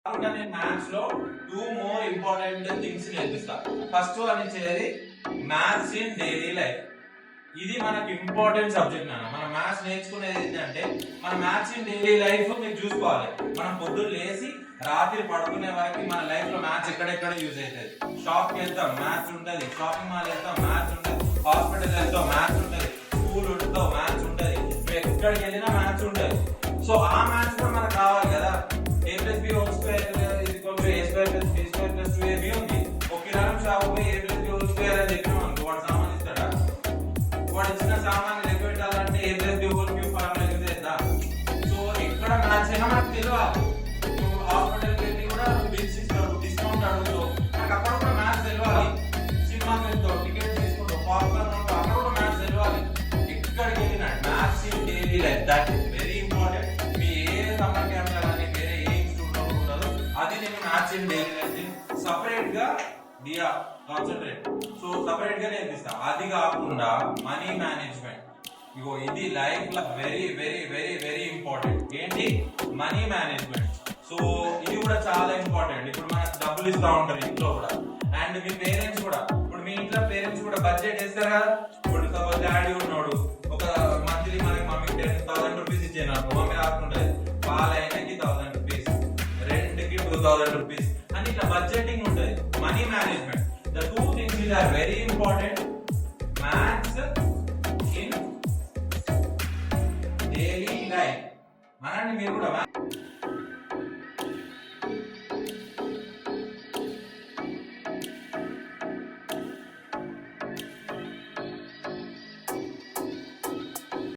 నేను మ్యాథ్స్ లో 2 more important things నేర్పిస్తా. ఫస్ట్ వన్ ఇచ్చేది మ్యాథ్స్ ఇన్ డైలీ లైఫ్. ఇది మనకి ఇంపార్టెంట్ సబ్జెక్ట్ నాన్న. మనం మ్యాథ్స్ నేర్చుకునేది ఏంటంటే మన మ్యాథ్స్ ఇన్ డైలీ లైఫ్ మీరు చూసుకోవాలి. మనం పొద్దున్న లేసి రాత్రి పడుకునే వరకు మన లైఫ్ లో మ్యాథ్స్ ఎక్కడెక్కడ యూజ్ అవుతుంది. షాప్ కి వెళ్తాం మ్యాథ్స్ ఉంటుంది, షాపింగ్ మాల్ వెళ్తాం మ్యాథ్స్ ఉంటుంది, హాస్పిటల్ వెళ్తాం మ్యాథ్స్ ఉంటుంది, స్కూల్ వెళ్తాం మ్యాథ్స్ ఉంటుంది, ఎక్కడికి వెళ్ళినా మ్యాథ్స్ ఉంటుంది. సో ఆ మ్యాథ్స్ కూడా మనకు కావాలి కదా. a plus b whole square is equal to a square plus b square plus 2ab ఉంది. ఒక కిరాణం షాప్ పోయి a plus b whole square అని చెప్పినాం అనుకో, వాడు సామాన్ ఇస్తాడా? వాడు ఇచ్చిన సామాన్ లెక్క పెట్టాలంటే a plus b whole cube formula use అవుతుందా? సో ఎక్కడ మ్యాథ్స్ అయినా మనకు తెలియాలి. హాస్పిటల్కి వెళ్ళి కూడా బిల్స్ ఇస్తాడు, డిస్కౌంట్ అడుగుతావు, మనకు అక్కడ కూడా మ్యాథ్స్ తెలియాలి. సినిమాకి వెళ్తావు, టికెట్ తీసుకుంటావు, పాప్కార్న్ ఉంటావు, అక్కడ కూడా మ్యాథ్స్ తెలియాలి. ఎక్కడికి వెళ్ళినా maths in daily life that is very important. Me A summer camp కానీ వేరే ఏ ఇన్స్టిట్యూట్ లో ఉండదు, అది నేను maths in daily life separate గా డియా కాన్సన్ట్రేట్. సో సపరేట్ గా నేర్పిస్తా. అది కాకుండా మనీ మేనేజ్మెంట్, ఇగో ఇది లైఫ్ లో very very very very important. ఏంటి? Money management. సో ఇది కూడా చాలా ఇంపార్టెంట్. ఇప్పుడు మనకు డబ్బులు ఇస్తా ఉంటారు ఇంట్లో కూడా, అండ్ మీ పేరెంట్స్ కూడా. ఇప్పుడు మీ ఇంట్లో పేరెంట్స్ కూడా బడ్జెట్ వేస్తారు కదా. ఇప్పుడు సపోజ్ డాడీ ఉన్నాడు, ఒక మంత్లీ మనకి మమ్మీకి 10,000 రూపీస్ ఇచ్చేనా, మమ్మీ రాసుకుంటుంది, వాళ్ళ ఆయనకి 1000 రూపీస్, రెంట్కి 2000 రూపీస్ అని ఇట్లా బడ్జెటింగ్ ఉంటుంది. Money management, the two things it are very important. Maths in daily life. మనండి మీరు కూడా